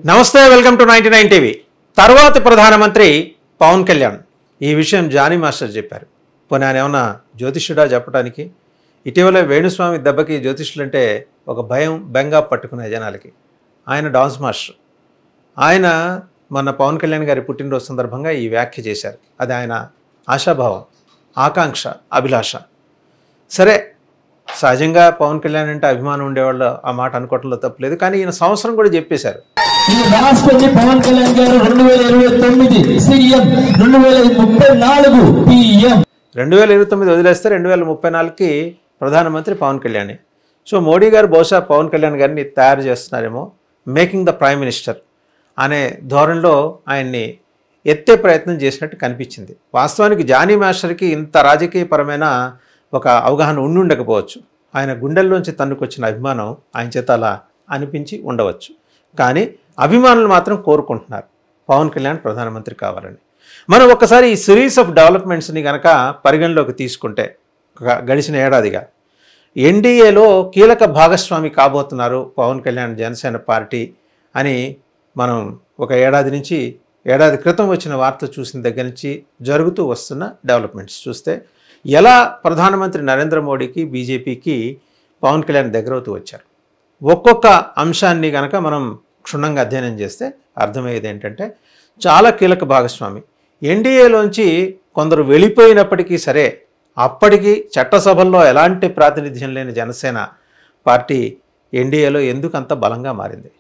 నమస్తే, welcome to 99 TV. తర్వాతి ప్రధానమంత్రి పవన్ కళ్యాణ్. ఈ విషయం జానీ మాస్టర్ చెప్పారు. పోనీ ఆయన ఏమన్నా జ్యోతిష్యుడా చెప్పడానికి? ఇటీవల వేణుస్వామి దెబ్బకి జ్యోతిష్యులు అంటే ఒక భయం బెంగా పట్టుకునే జనాలకి. ఆయన డాన్స్ మాస్టర్. ఆయన మన పవన్ కళ్యాణ్ గారి పుట్టినరోజు సందర్భంగా ఈ వ్యాఖ్య చేశారు. అది ఆయన ఆశాభావం, ఆకాంక్ష, అభిలాష. సరే, సహజంగా పవన్ కళ్యాణ్ అంటే అభిమానం ఉండేవాళ్ళు ఆ మాట అనుకోవటంలో తప్పలేదు. కానీ ఈయన సంవత్సరం కూడా చెప్పేశారు. పవన్ కళ్యాణ్ గారు 2029 సీఎం, 2034 పీఎం. 2029 వదిలేస్తే 2034కి ప్రధానమంత్రి పవన్ కళ్యాణ్. సో మోడీ గారు బహుశా పవన్ కళ్యాణ్ గారిని తయారు చేస్తున్నారేమో, మేకింగ్ ద ప్రైమ్ మినిస్టర్ అనే ధోరణిలో ఆయన్ని ఎత్తే ప్రయత్నం చేసినట్టు కనిపించింది. వాస్తవానికి జానీ మాస్టర్కి ఇంత రాజకీయపరమైన ఒక అవగాహన ఉండకపోవచ్చు. ఆయన గుండెల్లోంచి తన్నుకొచ్చిన అభిమానం ఆయన చేత అలా అనిపించి ఉండవచ్చు. కానీ అభిమానులు మాత్రం కోరుకుంటున్నారు పవన్ కళ్యాణ్ ప్రధానమంత్రి కావాలని. మనం ఒక్కసారి ఈ సిరీస్ ఆఫ్ డెవలప్మెంట్స్ని కనుక పరిగణలోకి తీసుకుంటే, గడిచిన ఏడాదిగా ఎన్డీఏలో కీలక భాగస్వామి కాబోతున్నారు పవన్ కళ్యాణ్ జనసేన పార్టీ అని మనం ఒక ఏడాది క్రితం వచ్చిన వార్త చూసిన దగ్గర నుంచి జరుగుతూ వస్తున్న డెవలప్మెంట్స్ చూస్తే ఎలా ప్రధానమంత్రి నరేంద్ర మోడీకి, బీజేపీకి పవన్ కళ్యాణ్ దగ్గరవుతూ వచ్చారు. ఒక్కొక్క అంశాన్ని కనుక మనం క్షుణ్ణంగా అధ్యయనం చేస్తే అర్థమయ్యేది ఏంటంటే, చాలా కీలక భాగస్వామి. ఎన్డీఏలోంచి కొందరు వెళ్ళిపోయినప్పటికీ సరే, అప్పటికి చట్టసభల్లో ఎలాంటి ప్రాతినిధ్యం లేని జనసేన పార్టీ ఎన్డీఏలో ఎందుకు అంత బలంగా మారింది?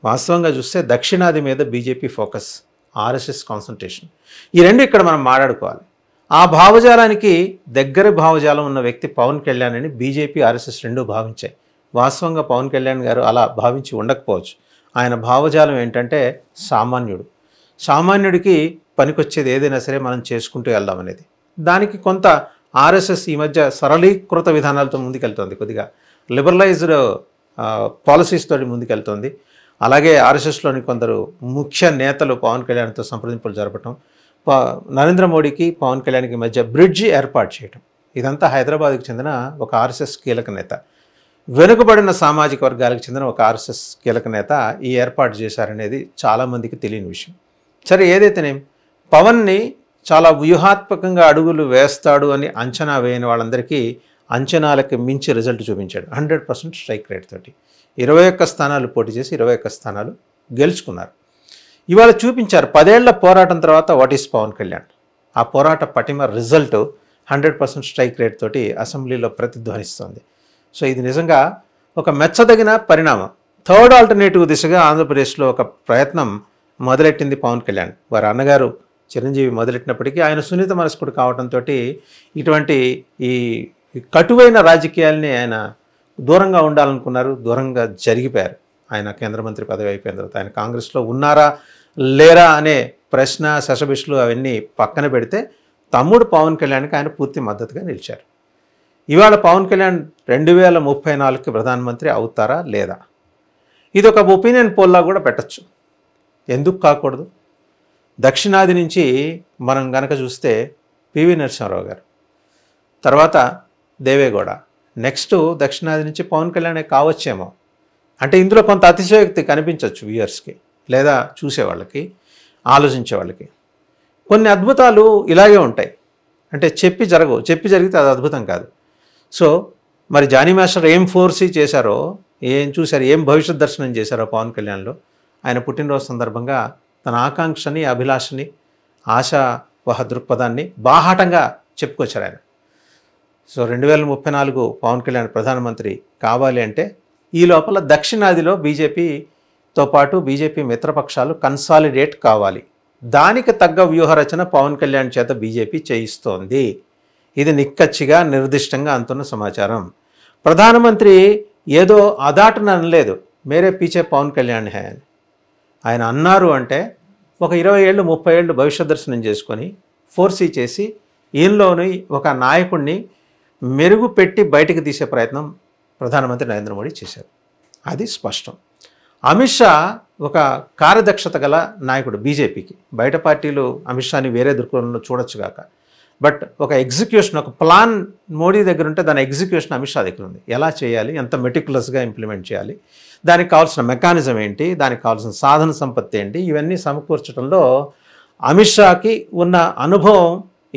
వాస్తవంగా చూస్తే దక్షిణాది మీద బీజేపీ ఫోకస్, ఆర్ఎస్ఎస్ కాన్సన్ట్రేషన్, ఈ రెండు ఇక్కడ మనం మాట్లాడుకోవాలి. ఆ భావజాలానికి దగ్గర భావజాలం ఉన్న వ్యక్తి పవన్ కళ్యాణ్ అని బీజేపీ, ఆర్ఎస్ఎస్ రెండూ భావించాయి. వాస్తవంగా పవన్ కళ్యాణ్ గారు అలా భావించి ఉండకపోవచ్చు. ఆయన భావజాలం ఏంటంటే సామాన్యుడికి పనికొచ్చేది ఏదైనా సరే మనం చేసుకుంటూ వెళ్దాం అనేది. దానికి కొంత ఆర్ఎస్ఎస్ ఈ మధ్య సరళీకృత విధానాలతో ముందుకెళ్తోంది, కొద్దిగా లిబరలైజ్డ్ పాలసీస్ తోటి ముందుకెళ్తోంది. అలాగే ఆర్ఎస్ఎస్లోని కొందరు ముఖ్య నేతలు పవన్ కళ్యాణ్తో సంప్రదింపులు జరపటం, నరేంద్ర మోడీకి పవన్ కళ్యాణ్కి మధ్య బ్రిడ్జి ఏర్పాటు చేయటం, ఇదంతా హైదరాబాద్కి చెందిన ఒక ఆర్ఎస్ఎస్ కీలక నేత, వెనుకబడిన సామాజిక వర్గాలకు చెందిన ఒక ఆర్ఎస్ఎస్ కీలక నేత ఈ ఏర్పాటు చేశారనేది చాలామందికి తెలియని విషయం. సరే, ఏదైతేనేం పవన్ని చాలా వ్యూహాత్మకంగా అడుగులు వేస్తాడు అని అంచనా వేయని వాళ్ళందరికీ అంచనాలకు మించి రిజల్ట్ చూపించాడు. 100% స్ట్రైక్ రేట్ తోటి 21 స్థానాలు పోటీ చేసి 21 స్థానాలు గెలుచుకున్నారు. ఇవాళ చూపించారు 10 ఏళ్ల పోరాటం తర్వాత వాట్ ఈస్ పవన్ కళ్యాణ్. ఆ పోరాట పటిమ రిజల్ట్ 100% స్ట్రైక్ రేట్ తోటి అసెంబ్లీలో ప్రతిధ్వనిస్తోంది. సో ఇది నిజంగా ఒక మెచ్చదగిన పరిణామం. థర్డ్ ఆల్టర్నేటివ్ దిశగా ఆంధ్రప్రదేశ్లో ఒక ప్రయత్నం మొదలెట్టింది పవన్ కళ్యాణ్. వారి అన్నగారు చిరంజీవి మొదలెట్టినప్పటికీ ఆయన సున్నిత మనస్కుడు కావడంతో ఇటువంటి ఈ కటువైన రాజకీయాల్ని ఆయన దూరంగా ఉండాలనుకున్నారు, దూరంగా జరిగిపోయారు. ఆయన కేంద్ర మంత్రి పదవి అయిపోయిన తర్వాత ఆయన కాంగ్రెస్లో ఉన్నారా లేరా అనే ప్రశ్న, శశబిష్లు అవన్నీ పక్కన పెడితే తమ్ముడు పవన్ కళ్యాణ్కి ఆయన పూర్తి మద్దతుగా నిలిచారు. ఇవాళ పవన్ కళ్యాణ్ 2034కి ప్రధానమంత్రి అవుతారా లేదా? ఇది ఒక ఒపీనియన్ పోల్లా కూడా పెట్టచ్చు. ఎందుకు కాకూడదు? దక్షిణాది నుంచి మనం గనక చూస్తే పివి నరసింహారావు గారు, తర్వాత దేవేగౌడ, నెక్స్ట్ దక్షిణాది నుంచి పవన్ కళ్యాణే కావచ్చేమో. అంటే ఇందులో కొంత అతిశయోక్తి కనిపించవచ్చు వ్యూయర్స్కి, లేదా చూసేవాళ్ళకి, ఆలోచించే వాళ్ళకి. కొన్ని అద్భుతాలు ఇలాగే ఉంటాయి. అంటే చెప్పి జరిగితే అది అద్భుతం కాదు. సో మరి జానీ మాస్టర్ ఏం ఫోర్సీ చేశారో, ఏం చూశారు, ఏం భవిష్యత్ దర్శనం చేశారో పవన్ కళ్యాణ్లో, ఆయన పుట్టినరోజు సందర్భంగా తన ఆకాంక్షని, అభిలాషని, ఆశావహ దృక్పథాన్ని బాహాటంగా చెప్పుకొచ్చారు ఆయన. సో 2034 పవన్ కళ్యాణ్ ప్రధానమంత్రి కావాలి అంటే ఈ లోపల దక్షిణాదిలో బీజేపీతో పాటు బీజేపీ మిత్రపక్షాలు కన్సాలిడేట్ కావాలి. దానికి తగ్గ వ్యూహరచన పవన్ కళ్యాణ్ చేత బీజేపీ చేయిస్తోంది. ఇది నిక్కచ్చిగా నిర్దిష్టంగా అంటున్న సమాచారం. ప్రధానమంత్రి ఏదో అదాటున అనలేదు, మేరే పీచే పవన్ కళ్యాణ్ హే అని. ఆయన అన్నారు అంటే ఒక 20 ఏళ్ళు 30 ఏళ్ళు భవిష్యత్ దర్శనం చేసుకొని ఫోర్సీ చేసి ఈయనలోని ఒక నాయకుడిని మెరుగుపెట్టి బయటకు తీసే ప్రయత్నం ప్రధానమంత్రి నరేంద్ర మోడీ చేశారు. అది స్పష్టం. అమిత్ షా ఒక కార్యదక్షత గల నాయకుడు బీజేపీకి. బయట పార్టీలు అమిత్ షాని వేరే దృక్కోణంలో చూడొచ్చు కాక, బట్ ఒక ఎగ్జిక్యూషన్, ఒక ప్లాన్ మోడీ దగ్గర ఉంటే దాని ఎగ్జిక్యూషన్ అమిత్ షా దగ్గర ఉంది. ఎలా చేయాలి, ఎంత మెటిక్యులస్గా ఇంప్లిమెంట్ చేయాలి, దానికి కావాల్సిన మెకానిజం ఏంటి, దానికి కావాల్సిన సాధన సంపత్తి ఏంటి, ఇవన్నీ సమకూర్చడంలో అమిత్ షాకి ఉన్న అనుభవం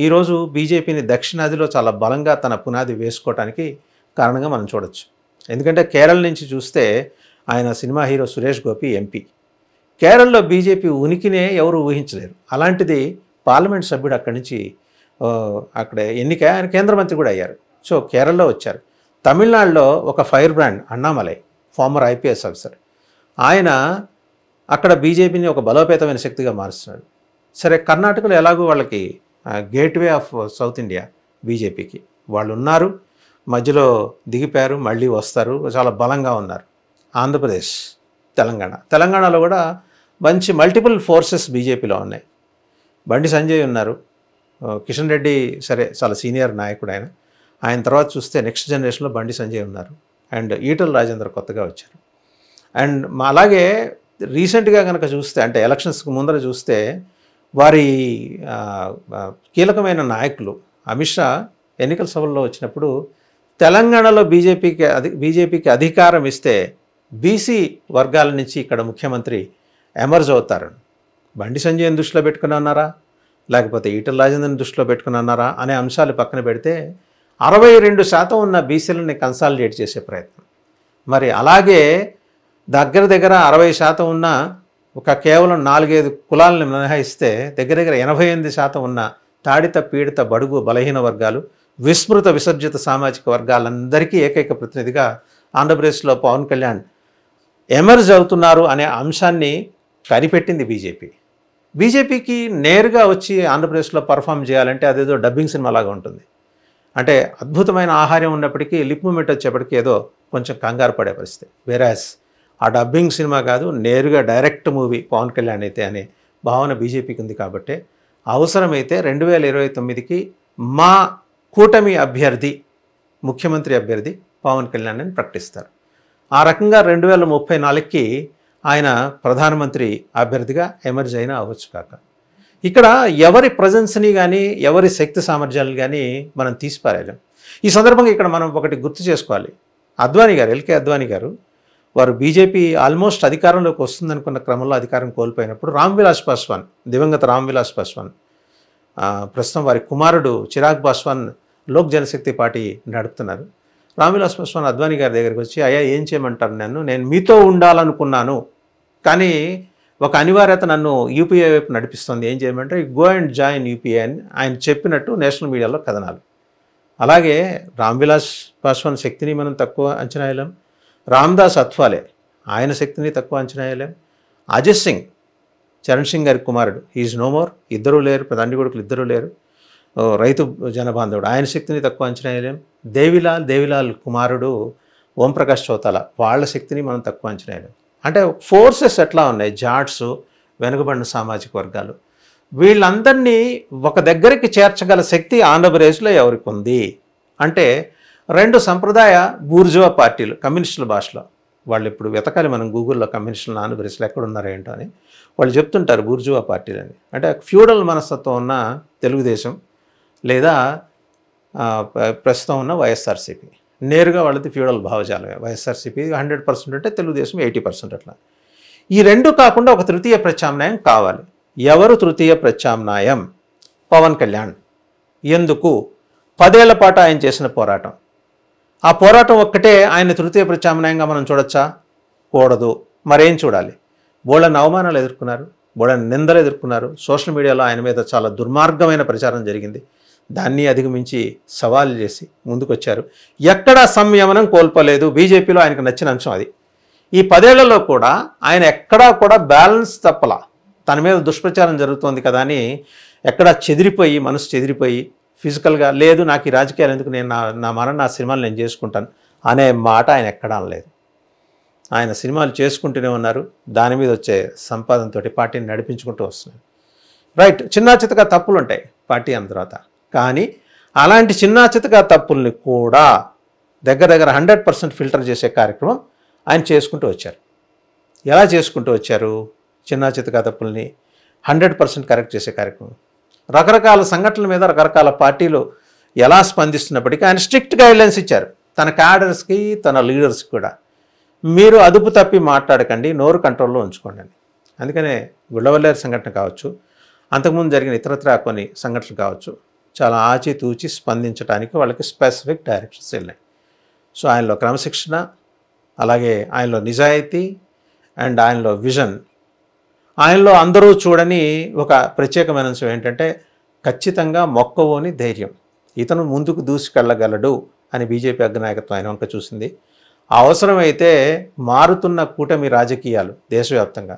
ఈరోజు బీజేపీని దక్షిణాదిలో చాలా బలంగా తన పునాది వేసుకోవడానికి కారణంగా మనం చూడొచ్చు. ఎందుకంటే కేరళ నుంచి చూస్తే ఆయన cinema hero Suresh Gopi MP. కేరళలో బీజేపీ ఉనికినే ఎవరు ఊహించలేరు. అలాంటిది పార్లమెంట్ సభ్యుడు అక్కడి నుంచి అక్కడ ఎన్నిక, ఆయన కేంద్ర మంత్రి కూడా అయ్యారు. సో కేరళలో వచ్చారు. తమిళనాడులో ఒక fire brand Annamalai, former IPS officer, ఆయన అక్కడ బీజేపీని ఒక బలోపేతమైన శక్తిగా మారుస్తున్నాడు. సరే, కర్ణాటకలో ఎలాగో వాళ్ళకి గేట్వే ఆఫ్ సౌత్ ఇండియా బీజేపీకి, వాళ్ళు ఉన్నారు, మధ్యలో దిగిపోయారు, మళ్ళీ వస్తారు, చాలా బలంగా ఉన్నారు. ఆంధ్రప్రదేశ్, తెలంగాణలో కూడా మంచి మల్టిపుల్ ఫోర్సెస్ బీజేపీలో ఉన్నాయి. బండి సంజయ్ ఉన్నారు, కిషన్ రెడ్డి సరే చాలా సీనియర్ నాయకుడు ఆయన తర్వాత చూస్తే నెక్స్ట్ జనరేషన్లో బండి సంజయ్ ఉన్నారు, అండ్ ఈటల రాజేందర్ కొత్తగా వచ్చారు. అండ్ అలాగే రీసెంట్గా కనుక చూస్తే, అంటే ఎలక్షన్స్కి ముందర చూస్తే, వారి కీలకమైన నాయకులు అమిత్ షా ఎన్నికల సభల్లో వచ్చినప్పుడు తెలంగాణలో బీజేపీకి అధికారం ఇస్తే బీసీ వర్గాల నుంచి ఇక్కడ ముఖ్యమంత్రి ఎమర్జ్ అవుతారు. బండి సంజయ్ని దృష్టిలో పెట్టుకుని అన్నారా, లేకపోతే ఈటల రాజేందర్ని దృష్టిలో పెట్టుకుని అన్నారా అనే అంశాలు పక్కన పెడితే 62% ఉన్న బీసీలని కన్సాలిడేట్ చేసే ప్రయత్నం. మరి అలాగే దగ్గర 60% ఉన్న ఒక కేవలం 4-5 కులాలను మినహాయిస్తే దగ్గర 88% ఉన్న తాడిత పీడిత బడుగు బలహీన వర్గాలు, విస్మృత విసర్జిత సామాజిక వర్గాలందరికీ ఏకైక ప్రతినిధిగా ఆంధ్రప్రదేశ్లో పవన్ కళ్యాణ్ ఎమర్జ్ అవుతున్నారు అనే అంశాన్ని కనిపెట్టింది బీజేపీకి నేరుగా వచ్చి ఆంధ్రప్రదేశ్లో పర్ఫామ్ చేయాలంటే అదేదో డబ్బింగ్ సినిమా లాగా ఉంటుంది. అంటే అద్భుతమైన ఆహార్యం ఉన్నప్పటికీ లిప్ మూమెంట్ వచ్చేప్పటికీ ఏదో కొంచెం కంగారు పడే పరిస్థితి. వేరాస్ ఆ డబ్బింగ్ సినిమా కాదు, నేరుగా డైరెక్ట్ మూవీ పవన్ కళ్యాణ్ అయితే అనే భావన బీజేపీకి ఉంది. కాబట్టి అవసరమైతే 2029కి మా కూటమి అభ్యర్థి, ముఖ్యమంత్రి అభ్యర్థి పవన్ కళ్యాణ్ అని ప్రకటిస్తారు. ఆ రకంగా 2034కి ఆయన ప్రధానమంత్రి అభ్యర్థిగా ఎమర్జ్ అయినా అవ్వచ్చు కాక. ఇక్కడ ఎవరి ప్రజెన్స్ని కానీ ఎవరి శక్తి సామర్థ్యాలు కానీ మనం తీసిపారేయలేం. ఈ సందర్భంగా ఇక్కడ మనం ఒకటి గుర్తు చేసుకోవాలి. అద్వానీ గారు, ఎల్కే అద్వానీ గారు, వారు బీజేపీ ఆల్మోస్ట్ అధికారంలోకి వస్తుందనుకున్న క్రమంలో అధికారం కోల్పోయినప్పుడు దివంగత రామ్ విలాస్ పాస్వాన్, ప్రస్తుతం వారి కుమారుడు చిరాగ్ పాస్వాన్ లోక్ జనశక్తి పార్టీ నడుపుతున్నారు. రామ్ విలాస్ పాస్వాన్ అద్వానీ గారి దగ్గరికి వచ్చి, అయ్యా ఏం చేయమంటారు, నేను మీతో ఉండాలనుకున్నాను, కానీ ఒక అనివార్యత నన్ను యూపీఏ వైపు నడిపిస్తుంది, ఏం చేయమంటే గో అండ్ జాయిన్ యూపీఏ అని ఆయన చెప్పినట్టు నేషనల్ మీడియాలో కథనాలు. అలాగే రామ్ విలాస్ పాస్వాన్ శక్తిని మనం తక్కువ అంచనా వేయలేం, రామ్దాస్ అథ్వాలే ఆయన శక్తిని తక్కువ అంచనా వేయలేం, అజిత్ సింగ్ చరణ్ సింగ్ గారి కుమారుడు, ఈజ్ నో మోర్, ఇద్దరూ లేరు, తండ్రి కొడుకులు ఇద్దరూ లేరు, రైతు జనబాంధవుడు, ఆయన శక్తిని తక్కువ అంచనా వేయలేం, దేవిలాల్ కుమారుడు ఓంప్రకాష్ చౌతాలా, వాళ్ళ శక్తిని మనం తక్కువ అంచనా వేయలేం. అంటే ఫోర్సెస్ ఎట్లా ఉన్నాయి, జాట్స్, వెనుకబడిన సామాజిక వర్గాలు, వీళ్ళందరినీ ఒక దగ్గరికి చేర్చగల శక్తి ఆంధ్రప్రదేశ్లో ఎవరికి ఉంది అంటే 2 సంప్రదాయ బూర్జువా పార్టీలు, కమ్యూనిస్టుల భాషలో, వాళ్ళు ఇప్పుడు వెతకాలి మనం గూగుల్లో కమ్యూనిస్టులు ఆంధ్రప్రదేశ్లో ఎక్కడున్నారో ఏంటో అని, వాళ్ళు చెప్తుంటారు బూర్జువా పార్టీలని. అంటే ఫ్యూడల్ మనస్తత్వం ఉన్న తెలుగుదేశం లేదా ప్రస్తుతం ఉన్న వైఎస్ఆర్సీపీ, నేరుగా వాళ్ళది ఫ్యూడల్ భావజాలమే. వైఎస్ఆర్సీపీ 100% అంటే తెలుగుదేశం 80% అట్లా. ఈ 2 కాకుండా ఒక తృతీయ ప్రత్యామ్నాయం కావాలి. ఎవరు తృతీయ ప్రత్యామ్నాయం? పవన్ కళ్యాణ్. ఎందుకు? 10 ఏళ్ల పాటు ఆయన చేసిన పోరాటం, ఆ పోరాటం ఒక్కటే ఆయన తృతీయ ప్రత్యామ్నాయంగా మనం చూడొచ్చా? కూడదు. మరేం చూడాలి? బోళ్ళని అవమానాలు ఎదుర్కొన్నారు, బోళ్ళని నిందలు ఎదుర్కొన్నారు, సోషల్ మీడియాలో ఆయన మీద చాలా దుర్మార్గమైన ప్రచారం జరిగింది, దాన్ని అధిగమించి సవాలు చేసి ముందుకొచ్చారు. ఎక్కడా సంయమనం కోల్పోలేదు. బీజేపీలో ఆయనకు నచ్చిన అంశం అది. ఈ 10 ఏళ్లలో కూడా ఆయన ఎక్కడా కూడా బ్యాలెన్స్ తప్పలా. తన మీద దుష్ప్రచారం జరుగుతోంది కదా అని ఎక్కడా చెదిరిపోయి, మనసు చెదిరిపోయి ఫిజికల్గా లేదు నాకు ఈ రాజకీయాలు ఎందుకు, నేను నా సినిమాలు నేను చేసుకుంటాను అనే మాట ఆయన ఎక్కడా అనలేదు. ఆయన సినిమాలు చేసుకుంటూనే ఉన్నారు, దాని మీద వచ్చే సంపాదనతో పార్టీని నడిపించుకుంటూ వస్తున్నారు. రైట్, చిన్న చితగా తప్పులు ఉంటాయి పార్టీ అన్న తర్వాత, కానీ అలాంటి చిన్న చితగా తప్పుల్ని కూడా దగ్గర 100% ఫిల్టర్ చేసే కార్యక్రమం ఆయన చేసుకుంటూ వచ్చారు. ఎలా చేసుకుంటూ వచ్చారు? చిన్న చితగా తప్పుల్ని 100% కరెక్ట్ చేసే కార్యక్రమం. రకరకాల సంఘటనల మీద రకరకాల పార్టీలు ఎలా స్పందిస్తున్నప్పటికీ ఆయన స్ట్రిక్ట్ గైడ్లైన్స్ ఇచ్చారు తన క్యాడర్స్కి, తన లీడర్స్కి కూడా. మీరు అదుపు తప్పి మాట్లాడకండి, నోరు కంట్రోల్లో ఉంచుకోండి అని. అందుకనే గుళ్ళవల్లేరు సంఘటన కావచ్చు, అంతకుముందు జరిగిన ఇతరత్ర కొన్ని సంఘటనలు కావచ్చు, చాలా ఆచితూచి స్పందించడానికి వాళ్ళకి స్పెసిఫిక్ డైరెక్షన్స్ వెళ్ళినాయి. సో ఆయనలో క్రమశిక్షణ, అలాగే ఆయనలో నిజాయితీ అండ్ ఆయనలో విజన్, ఆయనలో అందరూ చూడని ఒక ప్రత్యేకమైన అంశం ఏంటంటే ఖచ్చితంగా మొక్కవోని ధైర్యం. ఇతను ముందుకు దూసుకెళ్ళగలడు అని బీజేపీ అగ్రనాయకత్వం ఆయన వంక చూసింది. అవసరమైతే మారుతున్న కూటమి రాజకీయాలు దేశవ్యాప్తంగా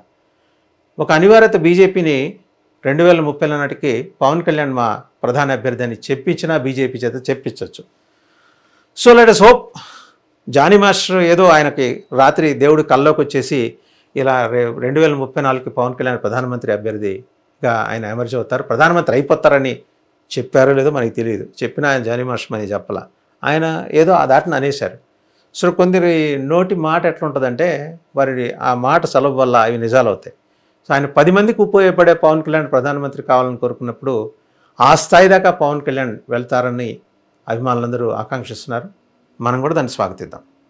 ఒక అనివార్యత బీజేపీని 2030 నాటికి పవన్ కళ్యాణ్ మా ప్రధాన అభ్యర్థి అని చెప్పించినా బీజేపీ చేత చెప్పించవచ్చు. So let us hope Jani master ఏదో ఆయనకి రాత్రి దేవుడు కల్లోకి వచ్చేసి ఇలా 2034కి పవన్ కళ్యాణ్ ప్రధానమంత్రి అభ్యర్థిగా ఆయన ఎమర్జ్ అవుతారు, ప్రధానమంత్రి అయిపోతారని చెప్పారో లేదో మనకి తెలియదు. చెప్పినా ఆయన జానీ మాస్టర్ అని చెప్పాల, ఆయన ఏదో ఆ దాటిని అనేశారు. సో కొందరి నోటి మాట ఎట్లా ఉంటుందంటే వారి ఆ మాట సలభ వల్ల అవి నిజాలు అవుతాయి. సో ఆయన 10 మందికి ఉపయోగపడే పవన్ కళ్యాణ్ ప్రధానమంత్రి కావాలని కోరుకున్నప్పుడు ఆ స్థాయి దాకా పవన్ కళ్యాణ్ వెళ్తారని అభిమానులందరూ ఆకాంక్షిస్తున్నారు. మనం కూడా దాన్ని స్వాగతిద్దాం.